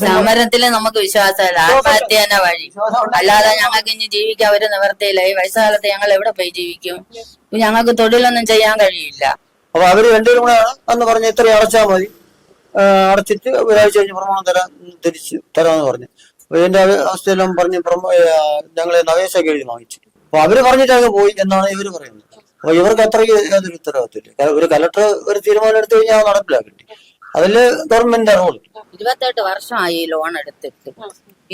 സമരത്തില് നമുക്ക് വിശ്വാസമില്ല. ആത്മഹത്യ തന്നെ വഴി, അല്ലാതെ ഞങ്ങൾക്ക് ഇനി ജീവിക്കാൻ ഒരു നിവർത്തിയില്ല. ഈ വയസ്സുകാലത്ത് ഞങ്ങൾ എവിടെ പോയി ജീവിക്കും? ഞങ്ങൾക്ക് തൊഴിലൊന്നും ചെയ്യാൻ കഴിയില്ല. അപ്പൊ അവര് രണ്ടുപേരും കൂടെ അന്ന് പറഞ്ഞ ഇത്ര അടച്ചാൽ മതി, അടച്ചിട്ട് ഒരാഴ്ച കഴിഞ്ഞ് പ്രമാണം തിരിച്ച് തരാമെന്ന് പറഞ്ഞു. ഇതിന്റെ അവസ്ഥയെല്ലാം പറഞ്ഞ് ഞങ്ങളെ നവേശൊക്കെ എഴുതി വാങ്ങിച്ചു. അപ്പൊ അവര് പറഞ്ഞിട്ടങ്ങ് പോയി എന്നാണ് ഇവര് പറയുന്നത്. അപ്പൊ ഇവർക്ക് അത്രയ്ക്ക് യാതൊരു ഉത്തരവാദിത്തമില്ല. ഒരു കലക്ടർ ഒരു തീരുമാനം എടുത്തു കഴിഞ്ഞാൽ നടപ്പിലാക്കട്ടെ. അതില് ഗവൺമെന്റിന്റെ റോൾ. 28 വർഷമായി ലോൺ എടുത്തിട്ട്.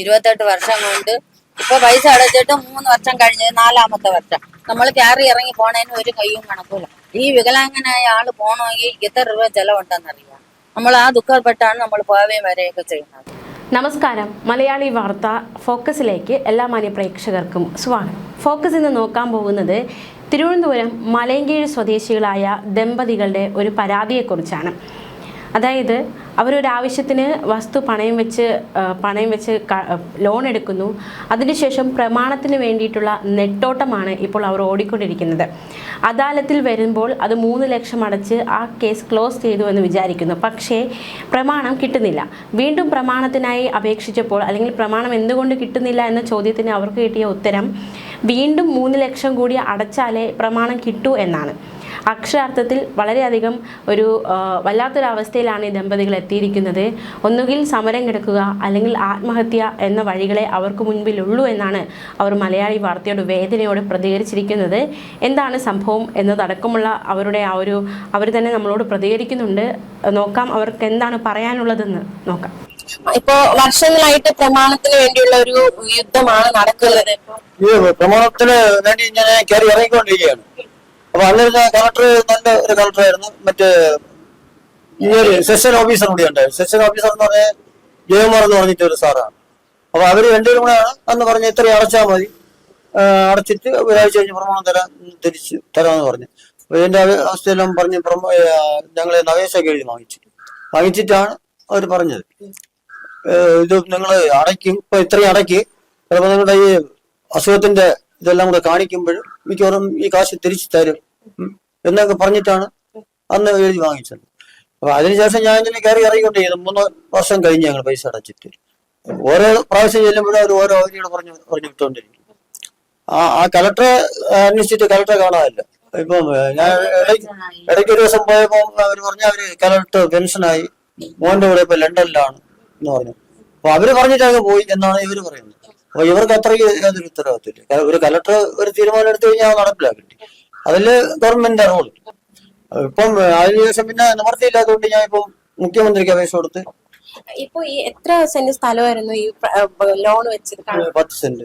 28 വർഷം കൊണ്ട് ഇപ്പൊ പൈസ അടച്ചിട്ട് 3 വർഷം കഴിഞ്ഞ് 4ാമത്തെ വർഷം നമ്മൾ കയറി ഇറങ്ങി പോണതിന് ഒരു കയ്യും കണക്കൂല. ഈ വികലാംഗനായ ആള് പോണമെങ്കിൽ എത്ര രൂപ ചെലവുണ്ടെന്നറിയാം. നമ്മൾ ആ ദുഃഖപ്പെട്ടാണ് നമ്മൾ പോവുകയും വരെയൊക്കെ ചെയ്യുന്നത്. നമസ്കാരം. മലയാളി വാർത്ത ഫോക്കസിലേക്ക് എല്ലാ മാന്യ പ്രേക്ഷകർക്കും സ്വാഗതം. ഫോക്കസ് ഇന്ന് നോക്കാൻ പോകുന്നത് തിരുവനന്തപുരം മലയങ്കീഴ് സ്വദേശികളായ ദമ്പതികളുടെ ഒരു പരാതിയെക്കുറിച്ചാണ്. അതായത് അവരൊരാവശ്യത്തിന് വസ്തു പണയം വെച്ച് ലോൺ എടുക്കുന്നു. അതിനുശേഷം പ്രമാണത്തിന് വേണ്ടിയിട്ടുള്ള നെട്ടോട്ടമാണ് ഇപ്പോൾ അവർ ഓടിക്കൊണ്ടിരിക്കുന്നത്. അദാലത്തിൽ വരുമ്പോൾ അത് 3 ലക്ഷം അടച്ച് ആ കേസ് ക്ലോസ് ചെയ്തു എന്ന് വിചാരിക്കുന്നു. പക്ഷേ പ്രമാണം കിട്ടുന്നില്ല. വീണ്ടും പ്രമാണത്തിനായി അപേക്ഷിച്ചപ്പോൾ, അല്ലെങ്കിൽ പ്രമാണം എന്തുകൊണ്ട് കിട്ടുന്നില്ല എന്ന ചോദ്യത്തിന് അവർക്ക് കിട്ടിയ ഉത്തരം വീണ്ടും 3 ലക്ഷം കൂടി അടച്ചാലേ പ്രമാണം കിട്ടൂ എന്നാണ്. അക്ഷരാർത്ഥത്തിൽ വളരെയധികം വല്ലാത്തൊരവസ്ഥയിലാണ് ഈ ദമ്പതികൾ എത്തിയിരിക്കുന്നത്. ഒന്നുകിൽ സമരം കിടക്കുക, അല്ലെങ്കിൽ ആത്മഹത്യ എന്ന വഴികളെ അവർക്ക് മുൻപിലുള്ളൂ എന്നാണ് അവർ മലയാളി വാർത്തയോട് വേദനയോട് പ്രതികരിച്ചിരിക്കുന്നത്. എന്താണ് സംഭവം എന്നതടക്കമുള്ള അവരുടെ അവർ തന്നെ നമ്മളോട് പ്രതികരിക്കുന്നുണ്ട്. നോക്കാം അവർക്ക് എന്താണ് പറയാനുള്ളതെന്ന് നോക്കാം. ഇപ്പോ വർഷങ്ങളായിട്ട് പ്രമാണത്തിന് വേണ്ടിയുള്ള ഒരു യുദ്ധമാണ് നടക്കുന്നത്. പ്രമാണത്തിന് വേണ്ടി ഇങ്ങനെ കയറി ഇറങ്ങിക്കൊണ്ടിരിക്കുകയാണ്. അപ്പൊ അന്നേരം കളക്ടർ നല്ല ഒരു കളക്ടറായിരുന്നു. മറ്റേ ഈ ഒരു സെഷൻ ഓഫീസർ കൂടി ഉണ്ടായിരുന്നു. സെഷൻ ഓഫീസർ എന്ന് പറഞ്ഞാൽ ജയകുമാർ എന്ന് പറഞ്ഞിട്ട് ഒരു സാറാണ്. അപ്പൊ അവര് രണ്ടുപേരും കൂടെയാണ് അന്ന് പറഞ്ഞ ഇത്ര അടച്ചാൽ മതി, അടച്ചിട്ട് ഒരാഴ്ച കഴിഞ്ഞ് പ്രമാണം തിരിച്ച് തരാമെന്ന് പറഞ്ഞു. അപ്പൊ ഇതിന്റെ അവസ്ഥയെല്ലാം പറഞ്ഞ് ഞങ്ങളെ നവേശൊക്കെ എഴുതി വാങ്ങിച്ചിട്ടാണ് അവർ പറഞ്ഞത്. ഇത് നിങ്ങൾ അടയ്ക്കും, ഇപ്പൊ ഇത്രയും അടയ്ക്ക്, ചിലപ്പോൾ നിങ്ങളുടെ ഈ അസുഖത്തിന്റെ ഇതെല്ലാം കൂടെ കാണിക്കുമ്പോൾ മിക്കവാറും ഈ കാശ് തിരിച്ചു തരും എന്നൊക്കെ പറഞ്ഞിട്ടാണ് അന്ന് എഴുതി വാങ്ങിച്ചത്. അപ്പൊ അതിനുശേഷം ഞാൻ ഇങ്ങനെ കയറി ഇറങ്ങിക്കൊണ്ടിരിക്കുന്നു. 3 വർഷം കഴിഞ്ഞ് ഞങ്ങൾ പൈസ അടച്ചിട്ട് ഓരോ പ്രാവശ്യം ചെല്ലുമ്പോഴും അവർ ഓരോ അവധിയോട് പറഞ്ഞു വിട്ടുകൊണ്ടിരിക്കും. ആ കലക്ടറെ അന്വേഷിച്ചിട്ട് കലക്ടറെ കാണാനില്ല. ഇപ്പം ഞാൻ ഇടയ്ക്ക് ഒരു ദിവസം പോയപ്പോ അവർ പറഞ്ഞു അവര് കലക്ടർ പെൻഷനായി, മോന്റെ കൂടെ ഇപ്പൊ ലണ്ടനിലാണ് എന്ന് പറഞ്ഞു. അപ്പൊ അവര് പറഞ്ഞിട്ടങ്ങ് പോയി എന്നാണ് ഇവര് പറയുന്നത്. അപ്പൊ ഇവർക്ക് അത്രയ്ക്ക് യാതൊരു ഉത്തരവാദിത്തമില്ല. ഒരു കലക്ടർ ഒരു തീരുമാനം എടുത്തു കഴിഞ്ഞാൽ നടപ്പിലാക്കട്ടെ. അതില് ഗവൺമെന്റിന്റെ റോൾ. ഇപ്പം അതിനുശേഷം പിന്നെ നിവർത്തിയില്ലാത്തതുകൊണ്ട് ഞാൻ ഇപ്പം മുഖ്യമന്ത്രിക്ക് അപേക്ഷ കൊടുത്ത്. ഇപ്പൊ ഈ എത്ര സെന്റ് സ്ഥലമായിരുന്നു ഈ ലോൺ വെച്ചത്? 10 സെന്റ്.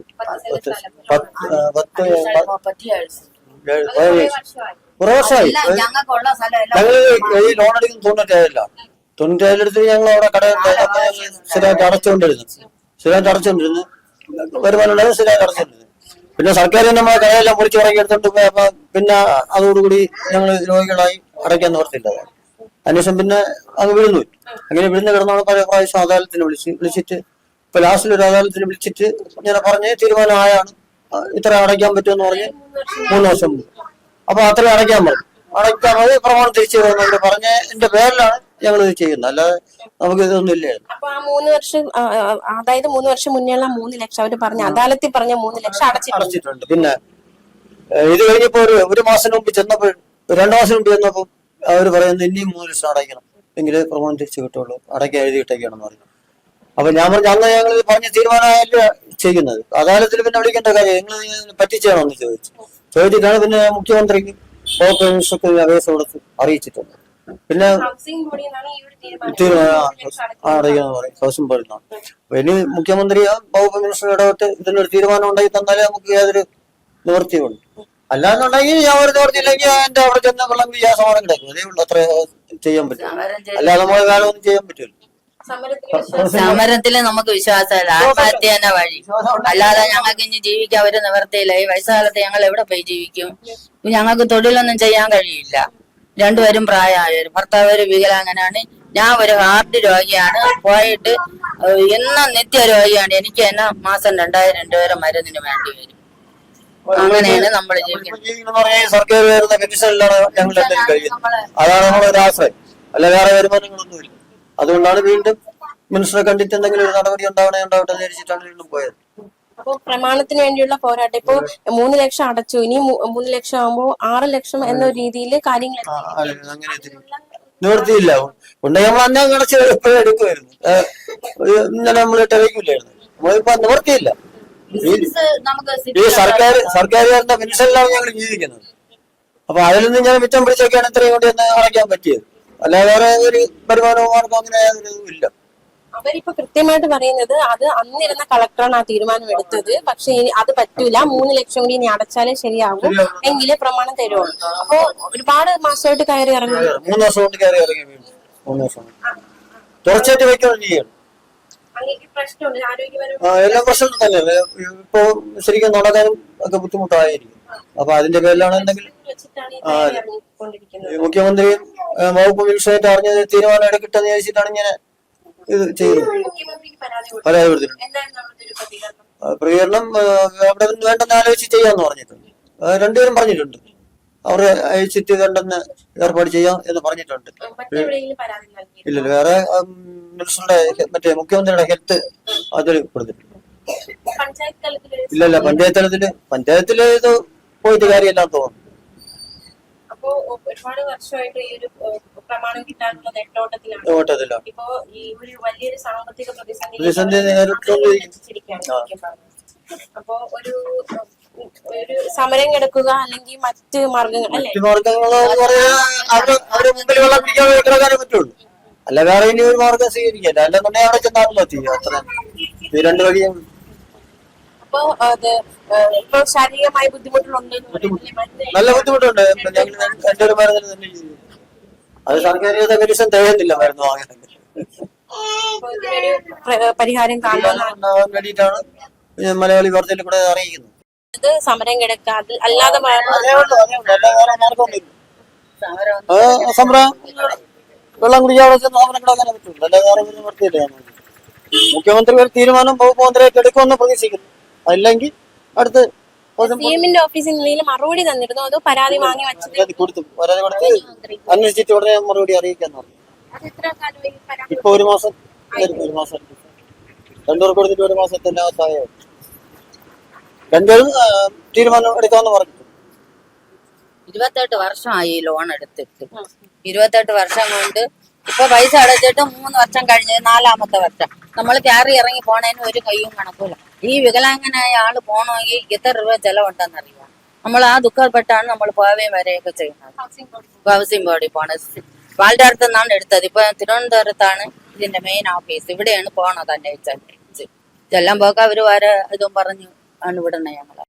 കുറെ വർഷമായി ഞങ്ങൾ ഈ ലോൺ അടിക്കുന്ന 97 എടുത്ത് ഞങ്ങൾ അവിടെ കടയിൽ സ്ഥിരമായിട്ട് അടച്ചുകൊണ്ടിരുന്നു. വരുമാനം സ്ഥിരമായിട്ട് അടച്ചിരുന്നത്. പിന്നെ സർക്കാർ നമ്മളെ കടയെല്ലാം പൊളിച്ച് ഇറങ്ങി എടുത്തോണ്ട് പോയപ്പോ പിന്നെ അതോടുകൂടി ഞങ്ങൾ രോഗികളായി അടയ്ക്കാൻ നിവർത്തില്ല. അതിനുശേഷം പിന്നെ അങ്ങ് വിഴുന്നു. അങ്ങനെ വിഴുന്ന് കിടന്നാണ് പല പ്രാവശ്യം അദാലത്തിന് വിളിച്ചിട്ട് ഇപ്പൊ ലാസ്റ്റിൽ ഒരു അദാലത്തിന് വിളിച്ചിട്ട് ഇങ്ങനെ പറഞ്ഞ് തീരുമാനം ആയാണ് ഇത്ര അടയ്ക്കാൻ പറ്റുമെന്ന് പറഞ്ഞ് 3 വർഷം. അപ്പൊ അത്ര അടയ്ക്കാൻ പറഞ്ഞു. അടയ്ക്കാൻ മതി, പ്രമാണം തിരിച്ചു തരുമെന്ന് പറഞ്ഞ് എന്റെ പേരിലാണ് ഞങ്ങൾ ഇത് ചെയ്യുന്നത്. അല്ലാതെ നമുക്ക് ഇതൊന്നും ഇല്ലായിരുന്നു. അപ്പൊ ആ 3 വർഷം, അതായത് 3 വർഷം മുന്നേയുള്ള 3 ലക്ഷം അവര് പറഞ്ഞ അദാലത്തിൽ പറഞ്ഞ 3 ലക്ഷം അടച്ചിട്ടുണ്ട്. പിന്നെ ഇത് കഴിഞ്ഞപ്പോ ഒരു മാസം മുമ്പ് ചെന്നപ്പോൾ, 2 മാസം മുമ്പ് ചെന്നപ്പോ അവര് പറയുന്നത് ഇനിയും 3 ലക്ഷം അടയ്ക്കണം, എങ്കിലേ പ്രമാണം തിരിച്ചു കിട്ടുള്ളൂ, അടയ്ക്കാൻ എഴുതിയിട്ടൊക്കെയാണെന്ന് പറഞ്ഞു. അപ്പൊ ഞാൻ പറഞ്ഞു അന്ന് ഞങ്ങൾ പറഞ്ഞ തീരുമാനമല്ല ചെയ്യുന്നത്. അദാലത്തിൽ പിന്നെ വിളിക്കേണ്ട കാര്യം നിങ്ങൾ പറ്റിച്ചാണോന്ന് ചോദിച്ചിട്ടാണ് പിന്നെ മുഖ്യമന്ത്രിക്ക് അപേക്ഷ കൊടുത്ത് അറിയിച്ചിട്ടുണ്ട്. പിന്നെ അടയ്ക്കാന്ന് പറയും ഹൗസിംഗ് ബോർഡിനാണ്. ഇനി മുഖ്യമന്ത്രി വകുപ്പ് മിനിസ്റ്റർ ഇടപെട്ട് ഇതിനൊരു തീരുമാനം ഉണ്ടാക്കി തന്നാലേ നമുക്ക് യാതൊരു നിവൃത്തിയുണ്ട്. അല്ലാന്നുണ്ടെങ്കിൽ ഞാൻ ഒരു നിവൃത്തിയില്ലെങ്കിൽ എന്റെ അവിടെ ചെന്ന വെള്ളം സമാധാനം കിടക്കും. അതേ ഉള്ളൂ, അത്ര ചെയ്യാൻ പറ്റും. അല്ലാതെ നമ്മളെ കാലം ഒന്നും ചെയ്യാൻ പറ്റില്ല. സമരത്തില് നമുക്ക് വിശ്വാസമില്ല. ആത്മഹത്യ തന്നെ വഴി, അല്ലാതെ ഞങ്ങൾക്ക് ഇനി ജീവിക്കാൻ ഒരു നിവർത്തിയില്ല. ഈ വയസ്സുകാലത്ത് ഞങ്ങൾ എവിടെ പോയി ജീവിക്കും? ഞങ്ങൾക്ക് തൊഴിലൊന്നും ചെയ്യാൻ കഴിയില്ല. രണ്ടുപേരും പ്രായമായവര്. ഭർത്താവ് ഒരു വികലാംഗനാണ്, ഞാൻ ഒരു ഹാർട്ട് രോഗിയാണ്. പോയിട്ട് എന്നും നിത്യ രോഗിയാണ്. എനിക്ക് തന്നെ മാസം 2000 രൂപ മരുന്നിന് വേണ്ടി വരും. അങ്ങനെയാണ് നമ്മൾ ജീവിക്കുന്നത്. സർക്കാർ വരുന്ന പെൻഷനിലാണ് ഞങ്ങൾ കഴിയുന്നത്. അതാണ് നമ്മളൊരു ആശ്രയം. അല്ല വേറെ വരുമാനങ്ങളൊന്നുമില്ല. അതുകൊണ്ടാണ് വീണ്ടും മിനിസ്റ്ററെ കണ്ടിട്ട് എന്തെങ്കിലും ഒരു നടപടി ഉണ്ടാവട്ടെ എന്ന് വിചാരിച്ചിട്ടാണ് വീണ്ടും പോയത്. അപ്പൊ പ്രമാണത്തിന് വേണ്ടിയുള്ള പോരാട്ടം ഇപ്പൊ 3 ലക്ഷം അടച്ചു, ഇനി 3 ലക്ഷം ആകുമ്പോ 6 ലക്ഷം എന്ന രീതിയിൽ കാര്യങ്ങൾ അങ്ങനെ നിവൃത്തിയില്ല. ഉണ്ടെങ്കിൽ നമ്മൾ അന്നം കടച്ച് എപ്പോഴും എടുക്കുമായിരുന്നു. ഇന്നലെ നമ്മൾ ടെലിക്കൂലായിരുന്നു. നമ്മളിപ്പോ നിവൃത്തിയില്ല. ഈ സർക്കാരുകാരുടെ പെൻഷനിലാണ് ഞങ്ങൾ ജീവിക്കുന്നത്. അപ്പൊ അതിൽ നിന്ന് ഞാൻ മിച്ചം പിടിച്ചൊക്കെയാണ് ഇത്രയും കൊണ്ട് ഒന്ന് അടയ്ക്കാൻ പറ്റിയത്. അല്ലാതെ വേറെ ഒരു വരുമാനവും മാർഗം അങ്ങനെ ഇല്ല. അവരിപ്പോ കൃത്യമായിട്ട് പറയുന്നത് അത് അന്നിരുന്ന കളക്ടറാണ് ആ തീരുമാനം എടുത്തത്. പക്ഷെ അത് പറ്റൂല, 3 ലക്ഷം കൂടി ഇനി അടച്ചാലേ ശരിയാകും, എങ്കിലേ പ്രമാണം തരുള്ളൂ. അപ്പൊ ഒരുപാട് മാസമായിട്ട് കയറി ഇറങ്ങി, 3 വർഷം കൊണ്ട് കയറി ഇറങ്ങി. 3 വർഷം തുടർച്ചയായിട്ട് വയ്ക്കുകയാണ് ചെയ്യണം. എല്ലാ പ്രശ്നവും തന്നെ ഇപ്പൊ ശരിക്കും നടക്കാനും ഒക്കെ ബുദ്ധിമുട്ടായിരിക്കും. അപ്പൊ അതിന്റെ പേരിലാണ് എന്തെങ്കിലും മുഖ്യമന്ത്രിയും വകുപ്പ് മിനിസ്റ്ററായിട്ട് അറിഞ്ഞത് തീരുമാനം എടുക്കട്ടെന്ന് ചോദിച്ചിട്ടാണ് ഇങ്ങനെ ഇത് ചെയ്യുന്നത്. പരാതി കൊടുത്തിട്ടുണ്ട്. പ്രതികരണം അവിടെ വേണ്ടെന്ന് ആലോചിച്ച് ചെയ്യാന്ന് പറഞ്ഞിട്ടുണ്ട്. രണ്ടുപേരും പറഞ്ഞിട്ടുണ്ട്. അവർ അയച്ചിട്ട് വേണ്ടെന്ന് ഏർപ്പാട് ചെയ്യാം എന്ന് പറഞ്ഞിട്ടുണ്ട്. ഇല്ലല്ലോ, വേറെ മിനിസ്റ്ററുടെ മറ്റേ മുഖ്യമന്ത്രിയുടെ ഹെൽത്ത് അതിൽ കൊടുത്തിട്ടുണ്ട്. ഇല്ലല്ല, പഞ്ചായത്തില് ഇത് പോയിട്ട് കാര്യമെല്ലാം തോന്നുന്നു. അപ്പോ ഒരുപാട് വർഷമായിട്ട് ഈ ഒരു പ്രമാണം കിട്ടാനുള്ള നെട്ടോട്ടത്തിലാണ്. ഇപ്പോ ഈ ഒരു വലിയൊരു സാമ്പത്തിക പ്രതിസന്ധി അപ്പോ ഒരു സമരം കിടക്കുക അല്ലെങ്കിൽ മറ്റ് മാർഗങ്ങൾ അവരുടെ മുമ്പിൽ വെള്ളം പിടിക്കാതെ കിടക്കാനേ പറ്റുള്ളൂ. അല്ല വേറെ ഇനി ഒരു മാർഗം സ്വീകരിക്കല്ല. അല്ലെന്നുണ്ടെങ്കിൽ അവിടെ ചെന്നാണല്ലോ തീരുക. അത്ര ഈ 2 വഴിയും. അപ്പോ ഇപ്പൊ ശാരീരികമായ ബുദ്ധിമുട്ടുകളുണ്ട്, നല്ല ബുദ്ധിമുട്ടുണ്ട്. ഞങ്ങൾ എന്റെ ഒരു മരുന്നിന് തന്നെ ചെയ്തു. അത് സർക്കാർ കണ്ടീഷൻ തികയുന്നില്ല മരുന്ന് വാങ്ങണമെങ്കിൽ. പരിഹാരം കാണാൻ വേണ്ടിയിട്ടാണ് മലയാളി വാർത്തയിൽ കൂടെ അറിയിക്കുന്നത്. സമരം കിടക്കുക അല്ലാതെ സമരം വെള്ളം കുടിക്കാതെ സമരം കിടക്കാനേ പറ്റുള്ളൂ. അല്ലാതെ വേറെ നിവൃത്തിയില്ല. മുഖ്യമന്ത്രി ഒരു തീരുമാനം വകുപ്പ് മന്ത്രിയായിട്ട് എടുക്കുമെന്ന് പ്രതീക്ഷിക്കുന്നു. അല്ലെങ്കിൽ അടുത്ത് സിഎമ്മിന്റെ ഓഫീസിൽ നിന്ന് മറുപടി തന്നിരുന്നു, അതോ പരാതി വാങ്ങി വെച്ചത് കൊടുത്തു. പരാതി കൊടുത്ത് അന്വേഷിച്ചിട്ട് ഉടനെ മറുപടി അറിയിക്കാന്ന് പറഞ്ഞു. ഇപ്പൊ 1 മാസം 2 പേർക്ക് കൊടുത്തിട്ട് 1 മാസത്തിന്റെ അകത്തായ 2 തീരുമാനം എടുക്കാന്ന് പറഞ്ഞു. 28 വർഷമായി ലോൺ എടുത്തിട്ട്. 28 വർഷം കൊണ്ട് ഇപ്പൊ പൈസ അടച്ചിട്ട് 3 വർഷം കഴിഞ്ഞ് 4ാമത്തെ വർഷം. നമ്മൾ കയറി ഇറങ്ങി പോണതിന് ഒരു കയ്യും കണക്കൂല. ഈ വികലാംഗനായ ആള് പോണമെങ്കിൽ എത്ര രൂപ ചെലവുണ്ടെന്നറിയാം. നമ്മൾ ആ ദുഃഖപ്പെട്ടാണ് നമ്മൾ പോവുകയും വരെയൊക്കെ ചെയ്യുന്നത്. ഹൗസിംഗ് ബോർഡിൽ പോണത് വാൽഡാരത്ത് നിന്നാണ് എടുത്തത്. ഇപ്പൊ തിരുവനന്തപുരത്താണ് ഇതിന്റെ മെയിൻ ഓഫീസ്. ഇവിടെയാണ് പോണത്. അന്വേഷിച്ച് ചെല്ലാൻ പോക്ക അവര് വരെ ഇതും പറഞ്ഞു ആണ് വിടണേ ഞങ്ങള്.